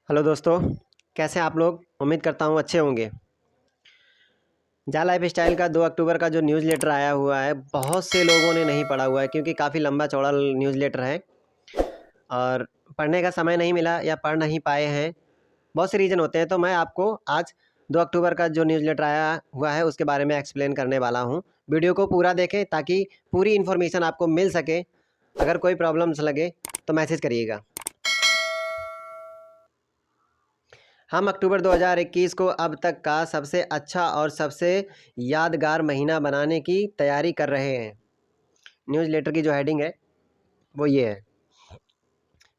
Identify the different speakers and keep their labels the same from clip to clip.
Speaker 1: Hello दोस्तों, कैसे हैं आप लोग। उम्मीद करता हूँ अच्छे होंगे। जा लाइफ स्टाइल का 2 अक्टूबर का जो न्यूज़ लेटर आया हुआ है, बहुत से लोगों ने नहीं पढ़ा हुआ है क्योंकि काफ़ी लंबा चौड़ा न्यूज़ लेटर है और पढ़ने का समय नहीं मिला या पढ़ नहीं पाए हैं। बहुत से रीज़न होते हैं, तो मैं आपको आज 2 अक्टूबर का जो न्यूज़ लेटर आया हुआ है उसके बारे में एक्सप्लेन करने वाला हूँ। वीडियो को पूरा देखें ताकि पूरी इन्फॉर्मेशन आपको मिल सके। अगर कोई प्रॉब्लम्स लगे तो मैसेज करिएगा। हम अक्टूबर 2021 को अब तक का सबसे अच्छा और सबसे यादगार महीना बनाने की तैयारी कर रहे हैं। न्यूज़ लेटर की जो हेडिंग है वो ये है,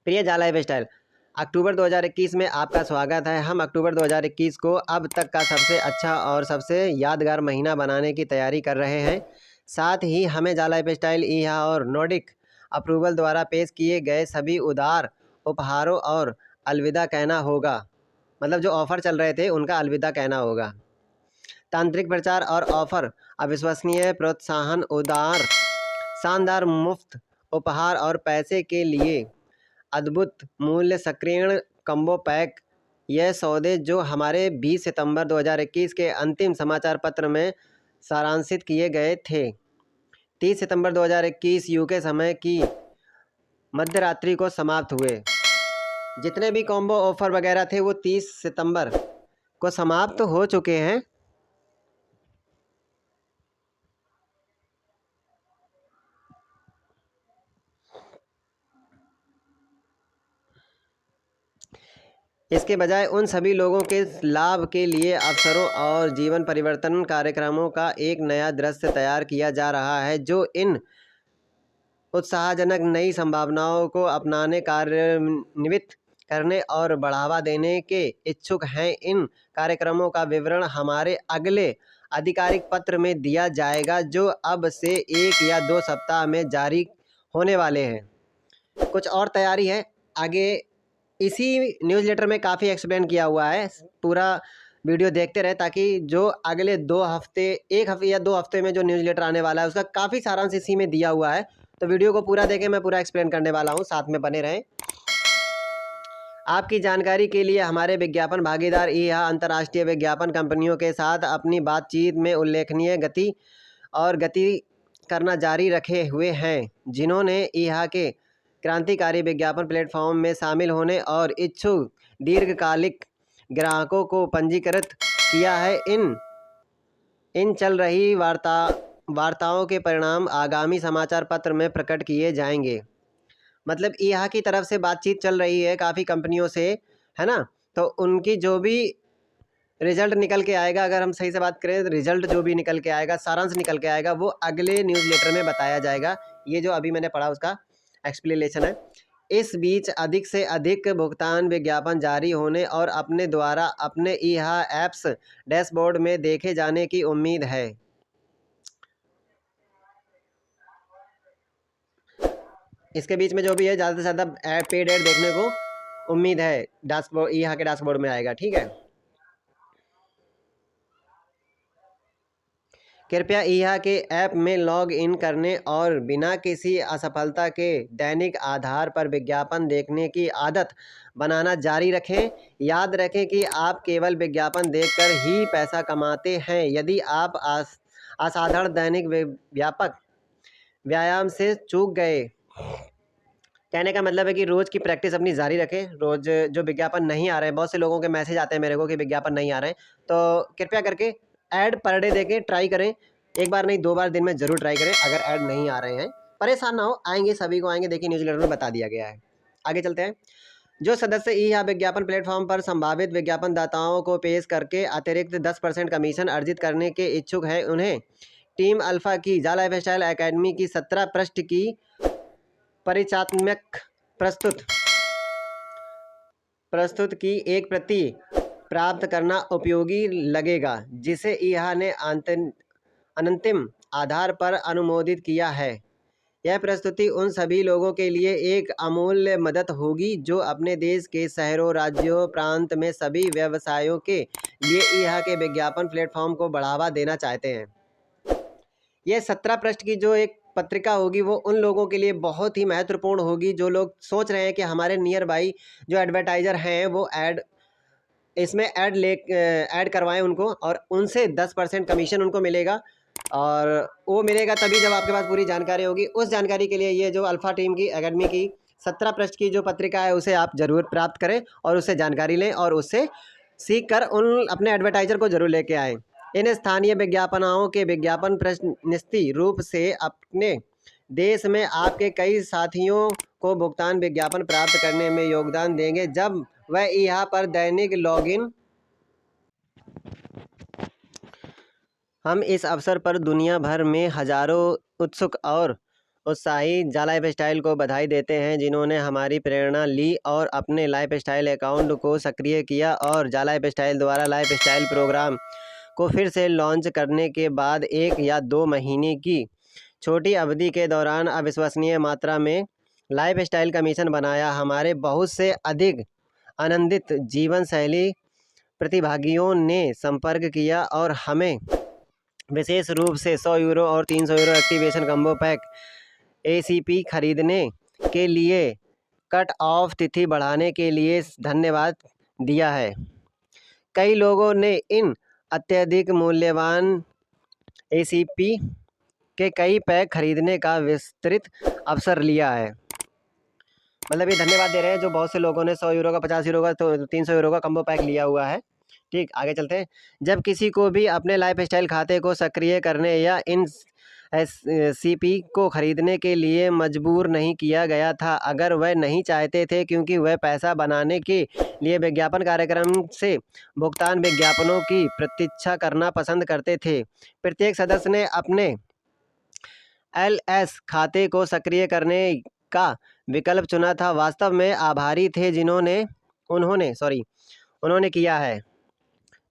Speaker 1: प्रिय जा लाइफ स्टाइल, अक्टूबर 2021 में आपका स्वागत है। हम अक्टूबर 2021 को अब तक का सबसे अच्छा और सबसे यादगार महीना बनाने की तैयारी कर रहे हैं। साथ ही हमें जा लाइफ स्टाइल ईहा और नॉर्डिक अप्रूवल द्वारा पेश किए गए सभी उदार उपहारों और अलविदा कहना होगा। मतलब जो ऑफ़र चल रहे थे उनका अलविदा कहना होगा। तांत्रिक प्रचार और ऑफ़र, अविश्वसनीय प्रोत्साहन, उदार शानदार मुफ्त उपहार और पैसे के लिए अद्भुत मूल्य सक्रियण कम्बो पैक, यह सौदे जो हमारे 20 सितंबर 2021 के अंतिम समाचार पत्र में सारांशित किए गए थे। 30 सितंबर 2021 यूके समय की मध्यरात्रि को समाप्त हुए। जितने भी कॉम्बो ऑफ़र वगैरह थे वो 30 सितंबर को समाप्त हो चुके हैं। इसके बजाय उन सभी लोगों के लाभ के लिए अवसरों और जीवन परिवर्तन कार्यक्रमों का एक नया दृश्य तैयार किया जा रहा है, जो इन उत्साहजनक नई संभावनाओं को अपनाने, कार्यान्वित करने और बढ़ावा देने के इच्छुक हैं। इन कार्यक्रमों का विवरण हमारे अगले आधिकारिक पत्र में दिया जाएगा, जो अब से 1 या 2 सप्ताह में जारी होने वाले हैं। कुछ और तैयारी है आगे। इसी न्यूज़ लेटर में काफ़ी एक्सप्लेन किया हुआ है। पूरा वीडियो देखते रहे ताकि जो अगले 2 हफ्ते, 1 हफ्ते या 2 हफ्ते में जो न्यूज़ लेटर आने वाला है उसका काफ़ी सारांश इसी में दिया हुआ है। तो वीडियो को पूरा देखें, मैं पूरा एक्सप्लेन करने वाला हूँ, साथ में बने रहें। आपकी जानकारी के लिए हमारे विज्ञापन भागीदार ईहा अंतर्राष्ट्रीय विज्ञापन कंपनियों के साथ अपनी बातचीत में उल्लेखनीय गति करना जारी रखे हुए हैं, जिन्होंने ईहा के क्रांतिकारी विज्ञापन प्लेटफॉर्म में शामिल होने और इच्छुक दीर्घकालिक ग्राहकों को पंजीकृत किया है। इन चल रही वार्ताओं के परिणाम आगामी समाचार पत्र में प्रकट किए जाएंगे। मतलब ईहा की तरफ से बातचीत चल रही है काफ़ी कंपनियों से, है ना। तो उनकी जो भी रिजल्ट निकल के आएगा, अगर हम सही से बात करें तो रिजल्ट जो भी निकल के आएगा, सारांश निकल के आएगा, वो अगले न्यूज़ लेटर में बताया जाएगा। ये जो अभी मैंने पढ़ा उसका एक्सप्लेनेशन है। इस बीच अधिक से अधिक भुगतान विज्ञापन जारी होने और अपने द्वारा अपने ईहा ऐप्स डैशबोर्ड में देखे जाने की उम्मीद है। इसके बीच में जो भी है ज़्यादा से ज़्यादा पेड ऐड देखने को उम्मीद है। डैशबोर्ड ईहा के डैशबोर्ड में आएगा, ठीक है। कृपया ईहा के ऐप में लॉग इन करने और बिना किसी असफलता के दैनिक आधार पर विज्ञापन देखने की आदत बनाना जारी रखें। याद रखें कि आप केवल विज्ञापन देखकर ही पैसा कमाते हैं। यदि आप असाधारण दैनिक व्यापक व्यायाम से चूक गए, कहने का मतलब है कि रोज़ की प्रैक्टिस अपनी जारी रखें। रोज़ जो विज्ञापन नहीं आ रहे हैं, बहुत से लोगों के मैसेज आते हैं मेरे को कि विज्ञापन नहीं आ रहे हैं, तो कृपया करके ऐड पर डे देखें, ट्राई करें। 1 बार नहीं 2 बार दिन में ज़रूर ट्राई करें। अगर ऐड नहीं आ रहे हैं, परेशान ना हो, आएंगे, सभी को आएंगे। देखिए न्यूज़ लेटर में बता दिया गया है। आगे चलते हैं। जो सदस्य ईहा विज्ञापन प्लेटफॉर्म पर संभावित विज्ञापन दाताओं को पेश करके अतिरिक्त 10% कमीशन अर्जित करने के इच्छुक हैं, उन्हें टीम अल्फा की जा लाइफ स्टाइल एकेडमी की 17 पृष्ठ की परिचयात्मक प्रस्तुत की एक प्रति प्राप्त करना उपयोगी लगेगा, जिसे ईहा ने अंतिम आधार पर अनुमोदित किया है। यह प्रस्तुति उन सभी लोगों के लिए एक अमूल्य मदद होगी जो अपने देश के शहरों, राज्यों, प्रांत में सभी व्यवसायों के लिए ईहा के विज्ञापन प्लेटफॉर्म को बढ़ावा देना चाहते हैं। यह 17 पृष्ठ की जो एक पत्रिका होगी वो उन लोगों के लिए बहुत ही महत्वपूर्ण होगी जो लोग सोच रहे हैं कि हमारे नियर बाई जो एडवर्टाइज़र हैं वो इसमें ऐड करवाएं उनको, और उनसे 10% कमीशन उनको मिलेगा। और वो मिलेगा तभी जब आपके पास पूरी जानकारी होगी। उस जानकारी के लिए ये जो अल्फ़ा टीम की एकेडमी की 17 पृष्ठ की जो पत्रिका है उसे आप ज़रूर प्राप्त करें और उससे जानकारी लें और उससे सीख कर उन अपने एडवर्टाइज़र को ज़रूर लेके आएँ। इन स्थानीय विज्ञापनाओं के विज्ञापन निश्चित रूप से अपने देश में आपके कई साथियों को भुगतान विज्ञापन प्राप्त करने में योगदान देंगे जब वह यहाँ पर दैनिक लॉगिन। हम इस अवसर पर दुनिया भर में हजारों उत्सुक और उत्साही जा लाइफस्टाइल को बधाई देते हैं जिन्होंने हमारी प्रेरणा ली और अपने लाइफस्टाइल अकाउंट को सक्रिय किया। और जा लाइफस्टाइल द्वारा लाइफस्टाइल प्रोग्राम को फिर से लॉन्च करने के बाद 1 या 2 महीने की छोटी अवधि के दौरान अविश्वसनीय मात्रा में लाइफस्टाइल कमीशन बनाया। हमारे बहुत से अधिक आनंदित जीवन शैली प्रतिभागियों ने संपर्क किया और हमें विशेष रूप से 100 यूरो और 300 euro activation combo pack ACP खरीदने के लिए कट ऑफ तिथि बढ़ाने के लिए धन्यवाद दिया है। कई लोगों ने इन अत्यधिक मूल्यवान ACP के कई पैक खरीदने का विस्तृत अवसर लिया है। मतलब ये धन्यवाद दे रहे हैं जो बहुत से लोगों ने 100 यूरो का, 50 यूरो का, तो 300 यूरो का कम्बो पैक लिया हुआ है। ठीक, आगे चलते हैं। जब किसी को भी अपने लाइफस्टाइल खाते को सक्रिय करने या इन CP को खरीदने के लिए मजबूर नहीं किया गया था अगर वह नहीं चाहते थे, क्योंकि वह पैसा बनाने के लिए विज्ञापन कार्यक्रम से भुगतान विज्ञापनों की प्रतीक्षा करना पसंद करते थे। प्रत्येक सदस्य ने अपने LS खाते को सक्रिय करने का विकल्प चुना था। वास्तव में आभारी थे उन्होंने किया है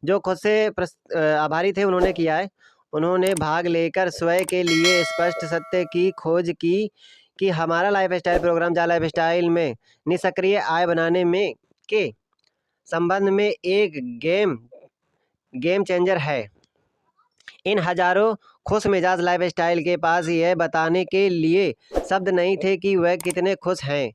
Speaker 1: जो खुद से आभारी थे उन्होंने किया है। उन्होंने भाग लेकर स्वयं के लिए स्पष्ट सत्य की खोज की कि हमारा लाइफस्टाइल प्रोग्राम जा लाइफस्टाइल में निष्क्रिय आय बनाने में के संबंध में एक गेम चेंजर है। इन हजारों खुश मिजाज लाइफस्टाइल के पास यह बताने के लिए शब्द नहीं थे कि वह कितने खुश हैं।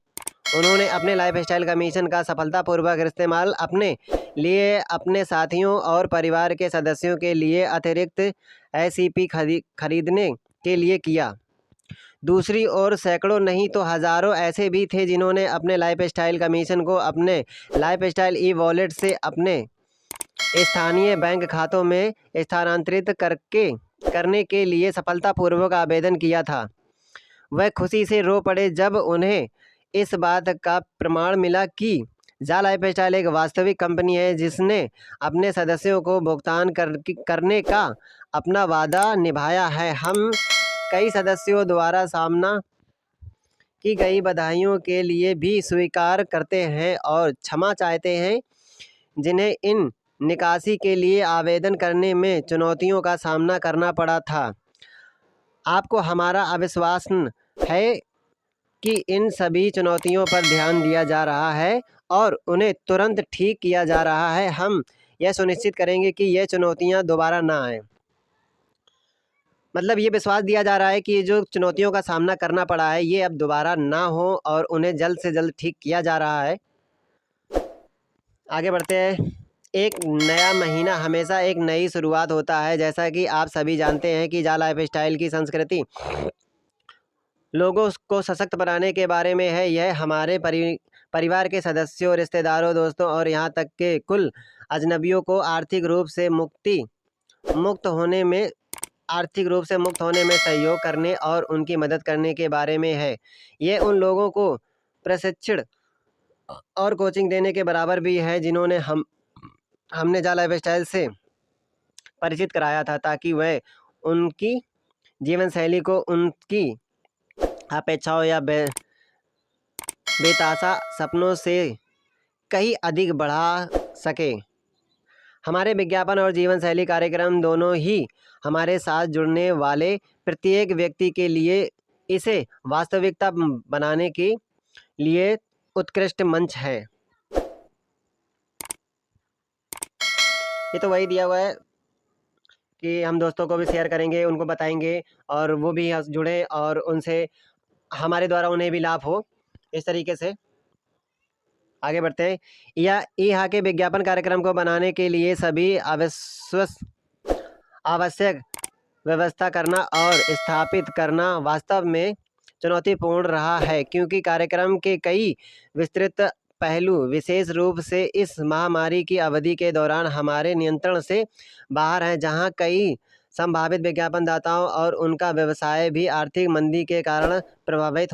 Speaker 1: उन्होंने अपने लाइफस्टाइल कमीशन का सफलतापूर्वक इस्तेमाल अपने लिए, अपने साथियों और परिवार के सदस्यों के लिए अतिरिक्त ACP खरीदने के लिए किया। दूसरी ओर सैकड़ों नहीं तो हज़ारों ऐसे भी थे जिन्होंने अपने लाइफस्टाइल कमीशन को अपने लाइफस्टाइल ई-वॉलेट से अपने स्थानीय बैंक खातों में स्थानांतरित करने के लिए सफलतापूर्वक आवेदन किया था। वह खुशी से रो पड़े जब उन्हें इस बात का प्रमाण मिला कि जा लाइफस्टाइल एक वास्तविक कंपनी है जिसने अपने सदस्यों को भुगतान करने का अपना वादा निभाया है। हम कई सदस्यों द्वारा सामना की गई बधाइयों के लिए भी स्वीकार करते हैं और क्षमा चाहते हैं जिन्हें इन निकासी के लिए आवेदन करने में चुनौतियों का सामना करना पड़ा था। आपको हमारा अविश्वास है कि इन सभी चुनौतियों पर ध्यान दिया जा रहा है और उन्हें तुरंत ठीक किया जा रहा है। हम यह सुनिश्चित करेंगे कि ये चुनौतियां दोबारा ना आएं। मतलब ये विश्वास दिया जा रहा है कि जो चुनौतियों का सामना करना पड़ा है ये अब दोबारा ना हो और उन्हें जल्द से जल्द ठीक किया जा रहा है। आगे बढ़ते हैं। एक नया महीना हमेशा एक नई शुरुआत होता है। जैसा कि आप सभी जानते हैं कि जा लाइफस्टाइल की संस्कृति लोगों को सशक्त बनाने के बारे में है। यह हमारे परिवार के सदस्यों, रिश्तेदारों, दोस्तों और यहाँ तक के कुल अजनबियों को आर्थिक रूप से मुक्त होने में सहयोग करने और उनकी मदद करने के बारे में है। ये उन लोगों को प्रशिक्षण और कोचिंग देने के बराबर भी है जिन्होंने हमने जा लाइफस्टाइल से परिचित कराया था ताकि वह उनकी जीवन शैली को उनकी अपेक्षाओं या बेतासा सपनों से कहीं अधिक बढ़ा सके। हमारे विज्ञापन और जीवन शैली कार्यक्रम दोनों ही हमारे साथ जुड़ने वाले प्रत्येक व्यक्ति के लिए इसे वास्तविकता बनाने के लिए उत्कृष्ट मंच है। ये तो वही दिया हुआ है कि हम दोस्तों को भी शेयर करेंगे, उनको बताएंगे और वो भी जुड़े और उनसे हमारे द्वारा उन्हें भी लाभ हो। इस तरीके से आगे बढ़ते हैं। या यहाँ के विज्ञापन कार्यक्रम को बनाने के लिए सभी आवश्यक व्यवस्था करना और स्थापित करना वास्तव में चुनौतीपूर्ण रहा है, क्योंकि कार्यक्रम के कई विस्तृत पहलू विशेष रूप से इस महामारी की अवधि के दौरान हमारे नियंत्रण से बाहर हैं, जहां कई संभावित विज्ञापनदाताओं और उनका व्यवसाय भी आर्थिक मंदी के कारण प्रभावित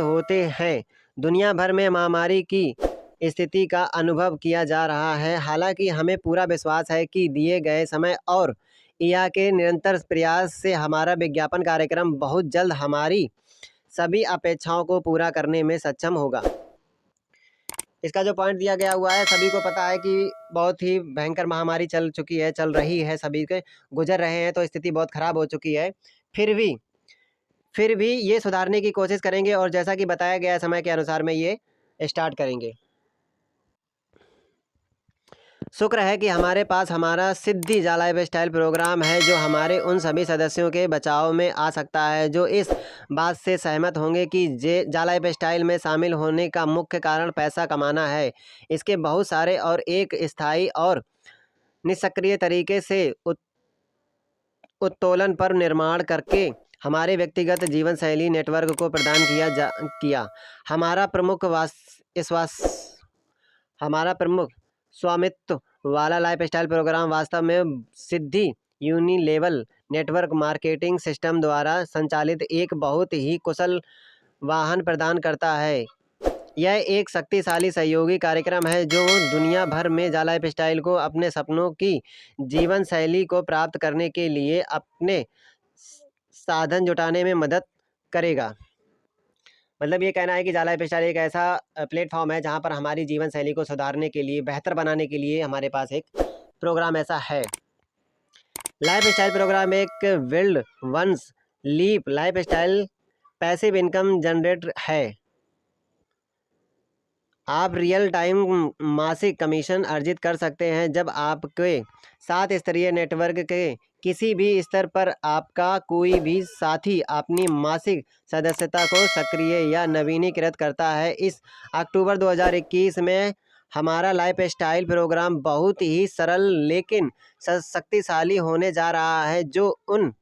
Speaker 1: होते हैं। दुनिया भर में महामारी की स्थिति का अनुभव किया जा रहा है। हालांकि हमें पूरा विश्वास है कि दिए गए समय और IA के निरंतर प्रयास से हमारा विज्ञापन कार्यक्रम बहुत जल्द हमारी सभी अपेक्षाओं को पूरा करने में सक्षम होगा। इसका जो पॉइंट दिया गया हुआ है, सभी को पता है कि बहुत ही भयंकर महामारी चल रही है, सभी के गुजर रहे हैं, तो स्थिति बहुत ख़राब हो चुकी है। फिर भी ये सुधारने की कोशिश करेंगे और जैसा कि बताया गया समय के अनुसार में ये स्टार्ट करेंगे। शुक्र है कि हमारे पास हमारा सिद्धि जा लाइफ स्टाइल प्रोग्राम है, जो हमारे उन सभी सदस्यों के बचाव में आ सकता है जो इस बात से सहमत होंगे कि जा लाइफ स्टाइल में शामिल होने का मुख्य कारण पैसा कमाना है। इसके बहुत सारे और एक स्थायी और निष्क्रिय तरीके से उत्तोलन पर निर्माण करके हमारे व्यक्तिगत जीवन शैली नेटवर्क को प्रदान किया। हमारा प्रमुख स्वामित्व वाला लाइफस्टाइल प्रोग्राम वास्तव में सिद्धि यूनिलेवल नेटवर्क मार्केटिंग सिस्टम द्वारा संचालित एक बहुत ही कुशल वाहन प्रदान करता है। यह एक शक्तिशाली सहयोगी कार्यक्रम है जो दुनिया भर में जा लाइफस्टाइल को अपने सपनों की जीवन शैली को प्राप्त करने के लिए अपने साधन जुटाने में मदद करेगा। मतलब ये कहना है कि जा लाइफस्टाइल एक ऐसा प्लेटफॉर्म है जहाँ पर हमारी जीवन शैली को सुधारने के लिए, बेहतर बनाने के लिए हमारे पास एक प्रोग्राम ऐसा है। लाइफस्टाइल प्रोग्राम एक build once leap lifestyle passive income generator है। आप रियल टाइम मासिक कमीशन अर्जित कर सकते हैं जब आपके 7 स्तरीय नेटवर्क के किसी भी स्तर पर आपका कोई भी साथी अपनी मासिक सदस्यता को सक्रिय या नवीनीकृत करता है। इस अक्टूबर 2021 में हमारा लाइफस्टाइल प्रोग्राम बहुत ही सरल लेकिन शक्तिशाली होने जा रहा है, जो उन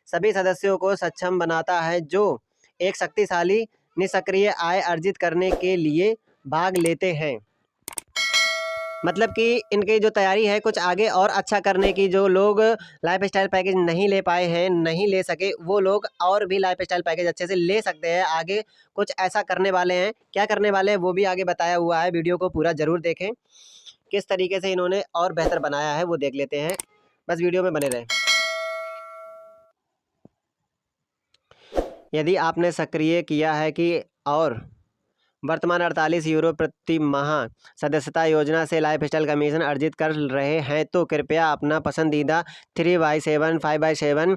Speaker 1: सभी सदस्यों को सक्षम बनाता है जो एक शक्तिशाली निष्क्रिय आय अर्जित करने के लिए भाग लेते हैं। मतलब कि इनकी जो तैयारी है कुछ आगे और अच्छा करने की, जो लोग लाइफस्टाइल पैकेज नहीं ले पाए हैं, नहीं ले सके, वो लोग और भी लाइफस्टाइल पैकेज अच्छे से ले सकते हैं। आगे कुछ ऐसा करने वाले हैं, क्या करने वाले हैं वो भी आगे बताया हुआ है। वीडियो को पूरा ज़रूर देखें, किस तरीके से इन्होंने और बेहतर बनाया है वो देख लेते हैं। बस वीडियो में बने रहें। यदि आपने सक्रिय किया है कि और वर्तमान 48 यूरो प्रति माह सदस्यता योजना से लाइफस्टाइल कमीशन अर्जित कर रहे हैं, तो कृपया अपना पसंदीदा 3x7, 5x7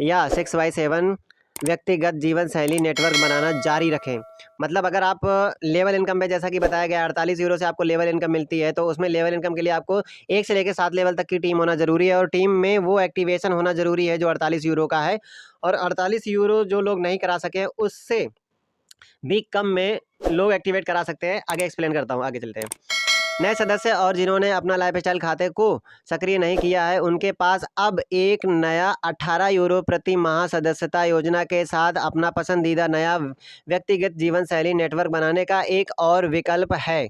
Speaker 1: या 6x7 व्यक्तिगत जीवन शैली नेटवर्क बनाना जारी रखें। मतलब अगर आप लेवल इनकम में, जैसा कि बताया गया 48 यूरो से आपको लेवल इनकम मिलती है, तो उसमें लेवल इनकम के लिए आपको 1 से लेकर 7 लेवल तक की टीम होना ज़रूरी है और टीम में वो एक्टिवेशन होना ज़रूरी है जो 48 यूरो का है। और 48 यूरो जो लोग नहीं करा सके उससे भी कम में लोग एक्टिवेट करा सकते हैं। आगे एक्सप्लेन करता हूँ, आगे चलते हैं। नए सदस्य और जिन्होंने अपना लाइफस्टाइल खाते को सक्रिय नहीं किया है, उनके पास अब एक नया 18 यूरो प्रति माह सदस्यता योजना के साथ अपना पसंदीदा नया व्यक्तिगत जीवन शैली नेटवर्क बनाने का एक और विकल्प है।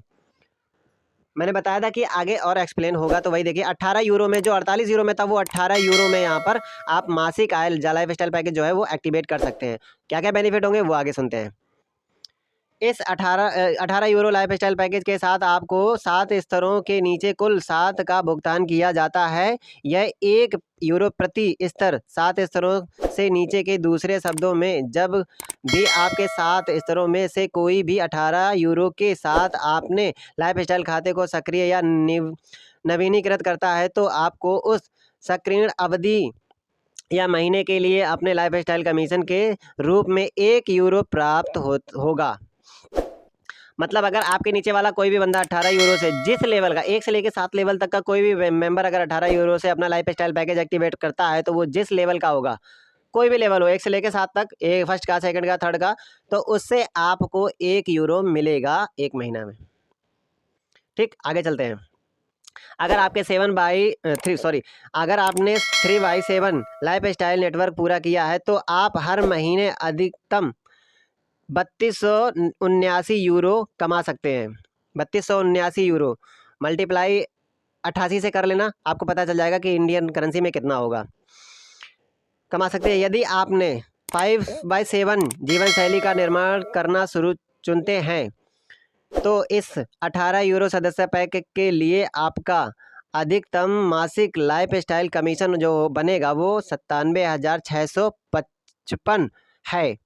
Speaker 1: मैंने बताया था कि आगे और एक्सप्लेन होगा, तो वही देखिए 18 यूरो में, जो 48 यूरो में था वो 18 यूरो में यहाँ पर आप मासिक आय जा लाइफस्टाइल पैकेज जो है वो एक्टिवेट कर सकते हैं। क्या क्या बेनिफिट होंगे वो आगे सुनते हैं। इस 18 यूरो लाइफस्टाइल पैकेज के साथ आपको 7 स्तरों के नीचे कुल 7 का भुगतान किया जाता है। यह 1 यूरो प्रति स्तर 7 स्तरों से नीचे के, दूसरे शब्दों में जब भी आपके 7 स्तरों में से कोई भी 18 यूरो के साथ आपने लाइफस्टाइल खाते को सक्रिय या नवीनीकृत करता है, तो आपको उस सक्रियण अवधि या महीने के लिए अपने लाइफस्टाइल कमीशन के रूप में 1 यूरो प्राप्त होगा। मतलब अगर आपके नीचे वाला कोई भी बंदा 18 यूरो से जिस लेवल का 1 से लेकर 7 लेवल तक का कोई भी मेंबर अगर 18 यूरो से अपना लाइफ स्टाइल पैकेज एक्टिवेट करता है तो वो जिस लेवल का होगा, कोई भी लेवल हो 1 से लेकर 7 तक, एक फर्स्ट का, सेकंड का, थर्ड का, तो उससे आपको 1 यूरो मिलेगा 1 महीना में। ठीक, आगे चलते हैं। अगर आपके 7/3 सॉरी अगर आपने 3/7 लाइफ स्टाइल नेटवर्क पूरा किया है तो आप हर महीने अधिकतम 3279 यूरो कमा सकते हैं। 3279 यूरो मल्टीप्लाई 88 से कर लेना, आपको पता चल जाएगा कि इंडियन करेंसी में कितना होगा। कमा सकते हैं। यदि आपने 5/7 जीवन शैली का निर्माण करना शुरू चुनते हैं तो इस 18 यूरो सदस्य पैक के लिए आपका अधिकतम मासिक लाइफ स्टाइल कमीशन जो बनेगा वो 97,655 है।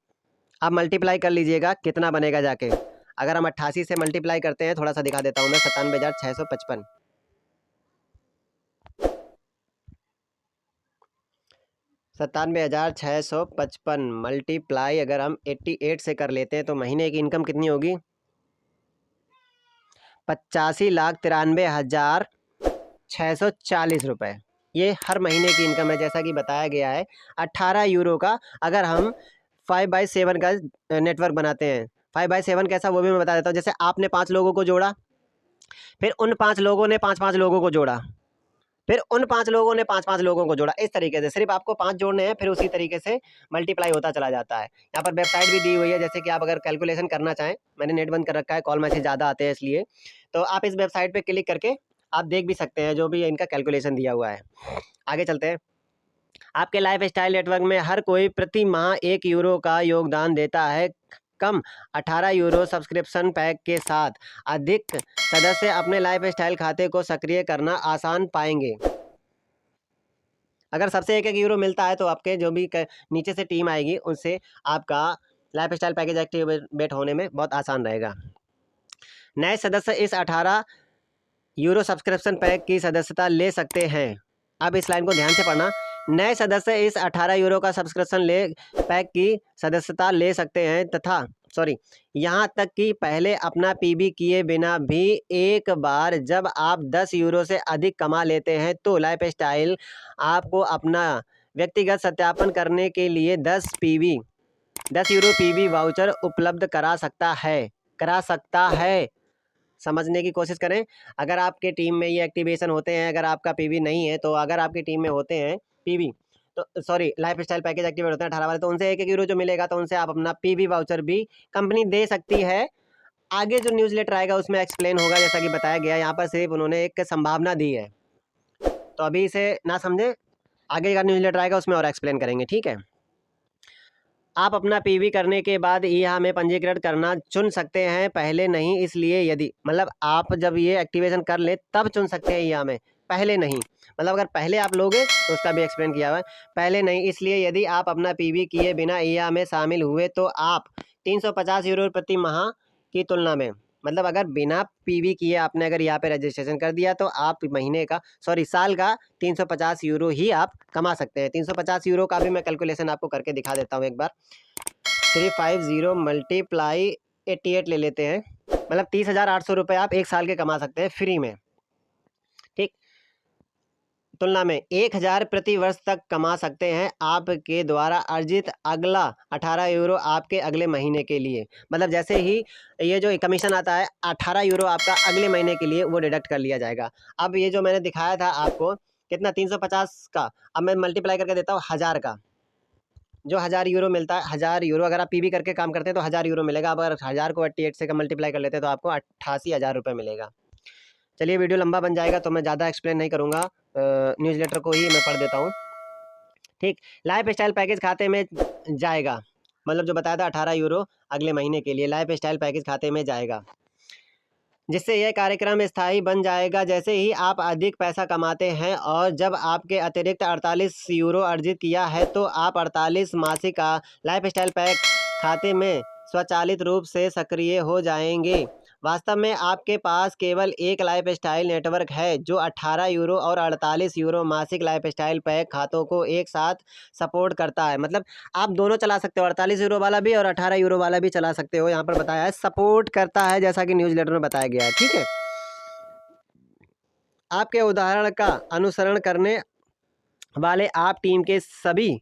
Speaker 1: आप मल्टीप्लाई कर लीजिएगा कितना बनेगा जाके। अगर हम 88 से मल्टीप्लाई करते हैं, थोड़ा सा दिखा देता हूँ मैं, 97,655 97,655 मल्टीप्लाई अगर हम 88 से कर लेते हैं तो महीने की इनकम कितनी होगी? 85,93,640 रुपये। ये हर महीने की इनकम है जैसा कि बताया गया है। 18 यूरो का अगर हम 5/7 का नेटवर्क बनाते हैं, 5/7 कैसा वो भी मैं बता देता हूँ। जैसे आपने 5 लोगों को जोड़ा, फिर उन 5 लोगों ने 5-5 लोगों को जोड़ा, फिर उन 5 लोगों ने 5-5 लोगों को जोड़ा। इस तरीके से सिर्फ आपको 5 जोड़ने हैं, फिर उसी तरीके से मल्टीप्लाई होता चला जाता है। यहाँ पर वेबसाइट भी दी हुई है, जैसे कि आप अगर कैलकुलेशन करना चाहें, मैंने नेट बंद कर रखा है, कॉल मैसेज ज़्यादा आते हैं इसलिए, तो आप इस वेबसाइट पे क्लिक करके आप देख भी सकते हैं जो भी इनका कैलकुलेशन दिया हुआ है। आगे चलते हैं। आपके लाइफ स्टाइल नेटवर्क में हर कोई प्रति माह 1 यूरो का योगदान देता है। कम 18 यूरो सब्सक्रिप्शन पैक के साथ अधिक सदस्य अपने लाइफ स्टाइल खाते को सक्रिय करना आसान पाएंगे। अगर सबसे 1-1 यूरो मिलता है तो आपके जो भी नीचे से टीम आएगी उससे आपका लाइफ स्टाइल पैकेज एक्टिवेट होने में बहुत आसान रहेगा। नए सदस्य इस 18 यूरो सब्सक्रिप्शन पैक की सदस्यता ले सकते हैं। अब इस लाइन को ध्यान से पढ़ना। नए सदस्य इस 18 यूरो का सब्सक्रिप्शन पैक की सदस्यता ले सकते हैं तथा यहाँ तक कि पहले अपना पीबी किए बिना भी एक बार जब आप 10 यूरो से अधिक कमा लेते हैं तो लाइफ स्टाइल आपको अपना व्यक्तिगत सत्यापन करने के लिए 10 यूरो पीबी वाउचर उपलब्ध करा सकता है। समझने की कोशिश करें। अगर आपके टीम में ये एक्टिवेशन होते हैं, अगर आपका पीवी नहीं है तो अगर आपकी टीम में होते हैं पीवी तो लाइफ स्टाइल पैकेज एक्टिवेट होते हैं 18 वाले, तो उनसे 1-1 यूरो जो मिलेगा तो उनसे आप अपना पीवी वाउचर भी कंपनी दे सकती है। आगे जो न्यूज़लेटर आएगा उसमें एक्सप्लेन होगा जैसा कि बताया गया। यहाँ पर सिर्फ उन्होंने एक संभावना दी है, तो अभी इसे ना समझे, आगे का न्यूज़लेटर आएगा उसमें और एक्सप्लेन करेंगे। ठीक है। आप अपना पीवी करने के बाद ईहा में पंजीकृत करना चुन सकते हैं, पहले नहीं। इसलिए यदि मतलब आप जब ये एक्टिवेशन कर ले तब चुन सकते हैं ईहा में, पहले नहीं। मतलब अगर पहले आप लोगे तो उसका भी एक्सप्लेन किया हुआ है, पहले नहीं। इसलिए यदि आप अपना पीवी किए बिना ईहा में शामिल हुए तो आप 350 यूरो प्रति माह की तुलना में, मतलब अगर बिना पीवी किए आपने अगर यहाँ पे रजिस्ट्रेशन कर दिया तो आप महीने का साल का 350 यूरो ही आप कमा सकते हैं। 350 यूरो का भी मैं कैलकुलेशन आपको करके दिखा देता हूँ एक बार। 350 मल्टीप्लाई 88 ले लेते हैं, मतलब 30,800 रुपये आप 1 साल के कमा सकते हैं फ्री में। ठीक, तुलना में 1,000 प्रति वर्ष तक कमा सकते हैं आपके द्वारा अर्जित अगला 18 यूरो आपके अगले महीने के लिए। मतलब जैसे ही ये जो कमीशन आता है 18 यूरो आपका अगले महीने के लिए वो डिडक्ट कर लिया जाएगा। अब ये जो मैंने दिखाया था आपको कितना 350 का, अब मैं मल्टीप्लाई करके देता हूँ 1000 का। जो 1000 यूरो मिलता है, 1000 यूरो अगर आप पीवी करके काम करते हैं तो 1000 यूरो मिलेगा। अब अगर 1000 को 88 से मल्टीप्लाई कर लेते हैं तो आपको 88,000 रुपये मिलेगा। चलिए वीडियो लंबा बन जाएगा तो मैं ज़्यादा एक्सप्लेन नहीं करूँगा, न्यूज़लेटर को ही मैं पढ़ देता हूँ। ठीक, लाइफ स्टाइल पैकेज खाते में जाएगा, मतलब जो बताया था 18 यूरो अगले महीने के लिए लाइफ स्टाइल पैकेज खाते में जाएगा, जिससे यह कार्यक्रम स्थायी बन जाएगा। जैसे ही आप अधिक पैसा कमाते हैं और जब आपके अतिरिक्त 48 यूरो अर्जित किया है तो आप 48 मासिक का लाइफ स्टाइल पैक खाते में स्वचालित रूप से सक्रिय हो जाएंगे। वास्तव में आपके पास केवल एक लाइफस्टाइल नेटवर्क है जो 18 यूरो और 48 यूरो मासिक लाइफस्टाइल पैक खातों को एक साथ सपोर्ट करता है। मतलब आप दोनों चला सकते हो, 48 यूरो वाला भी और 18 यूरो वाला भी चला सकते हो। यहाँ पर बताया है सपोर्ट करता है, जैसा कि न्यूज़ लेटर में बताया गया है। ठीक है, आपके उदाहरण का अनुसरण करने वाले आप टीम के सभी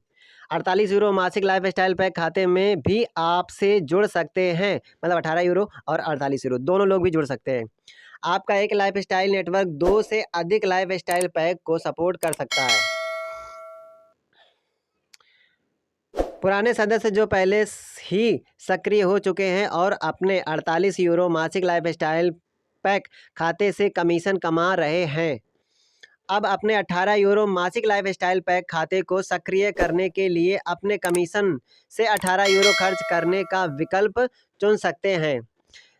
Speaker 1: 48 यूरो मासिक लाइफस्टाइल पैक खाते में भी आपसे जुड़ सकते हैं। मतलब 18 यूरो और 48 यूरो दोनों लोग भी जुड़ सकते हैं। आपका एक लाइफस्टाइल नेटवर्क 2 से अधिक लाइफस्टाइल पैक को सपोर्ट कर सकता है। पुराने सदस्य जो पहले ही सक्रिय हो चुके हैं और अपने 48 यूरो मासिक लाइफस्टाइल पैक खाते से कमीशन कमा रहे हैं, अब अपने 18 यूरो मासिक लाइफस्टाइल पैक खाते को सक्रिय करने के लिए अपने कमीशन से 18 यूरो खर्च करने का विकल्प चुन सकते हैं।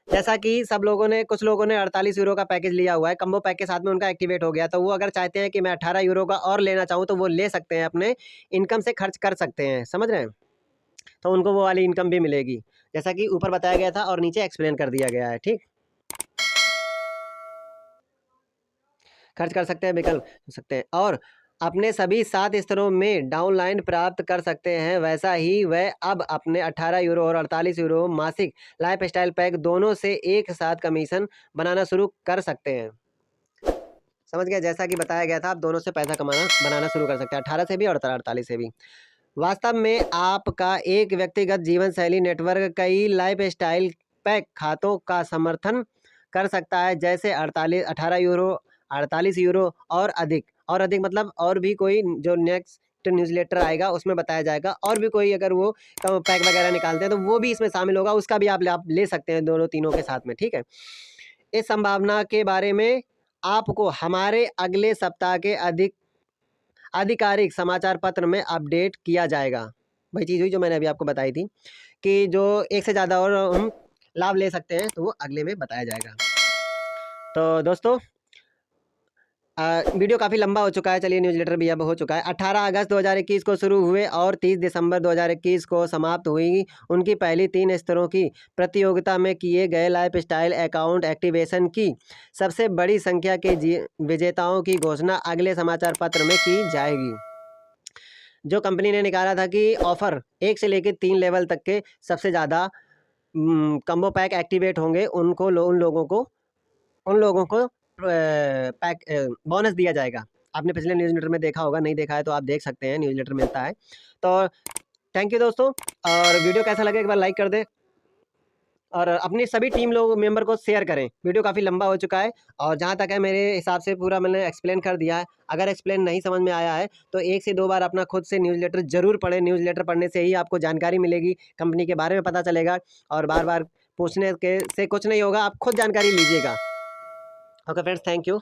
Speaker 1: जैसा कि कुछ लोगों ने 48 यूरो का पैकेज लिया हुआ है, कम्बो पैक के साथ में उनका एक्टिवेट हो गया, तो वो अगर चाहते हैं कि मैं 18 यूरो का और लेना चाहूँ तो वो ले सकते हैं, अपने इनकम से खर्च कर सकते हैं। समझ रहे हैं? तो उनको वो वाली इनकम भी मिलेगी, जैसा कि ऊपर बताया गया था और नीचे एक्सप्लेन कर दिया गया है। ठीक, खर्च कर सकते हैं, विकल्प हो सकते हैं और अपने सभी 7 स्तरों में डाउनलाइन प्राप्त कर सकते हैं। वैसा ही वह अब अपने 18 यूरो और 48 यूरो मासिक लाइफस्टाइल पैक दोनों से एक साथ कमीशन बनाना शुरू कर सकते हैं। समझ गया? जैसा कि बताया गया था, आप दोनों से पैसा बनाना शुरू कर सकते हैं, 18 से भी और 48 से भी। वास्तव में आपका एक व्यक्तिगत जीवन शैली नेटवर्क कई लाइफस्टाइल पैक खातों का समर्थन कर सकता है, जैसे 18 यूरो, 48 यूरो और अधिक मतलब और भी कोई जो नेक्स्ट न्यूज़लेटर आएगा उसमें बताया जाएगा, और भी कोई अगर वो कम पैक वगैरह निकालते हैं तो वो भी इसमें शामिल होगा, उसका भी आप ले सकते हैं दोनों तीनों के साथ में। ठीक है, इस संभावना के बारे में आपको हमारे अगले सप्ताह के आधिकारिक समाचार पत्र में अपडेट किया जाएगा। वही चीज़ हुई जो मैंने अभी आपको बताई थी कि जो एक से ज़्यादा और हम लाभ ले सकते हैं, तो वो अगले में बताया जाएगा। तो दोस्तों, वीडियो काफ़ी लंबा हो चुका है, चलिए न्यूज़लेटर भी अब हो चुका है। 18 अगस्त 2021 को शुरू हुए और 30 दिसंबर 2021 को समाप्त हुई उनकी पहली 3 स्तरों की प्रतियोगिता में किए गए लाइफस्टाइल अकाउंट एक्टिवेशन की सबसे बड़ी संख्या के विजेताओं की घोषणा अगले समाचार पत्र में की जाएगी। जो कंपनी ने निकाला था कि ऑफ़र 1 से लेकर 3 लेवल तक के सबसे ज़्यादा कम्बो पैक एक्टिवेट होंगे, उन लोगों को बोनस दिया जाएगा। आपने पिछले न्यूज़लेटर में देखा होगा, नहीं देखा है तो आप देख सकते हैं, न्यूज़लेटर मिलता है। तो थैंक यू दोस्तों, और वीडियो कैसा लगे एक बार लाइक कर दें और अपनी सभी टीम मेंबर को शेयर करें। वीडियो काफ़ी लंबा हो चुका है और जहाँ तक है मेरे हिसाब से पूरा मैंने एक्सप्लेन कर दिया है। अगर एक्सप्लेन नहीं समझ में आया है तो 1 से 2 बार अपना खुद से न्यूज़लेटर ज़रूर पढ़ें। न्यूज़लेटर पढ़ने से ही आपको जानकारी मिलेगी, कंपनी के बारे में पता चलेगा, और बार-बार पूछने से कुछ नहीं होगा, आप खुद जानकारी लीजिएगा। Okay friends, thank you.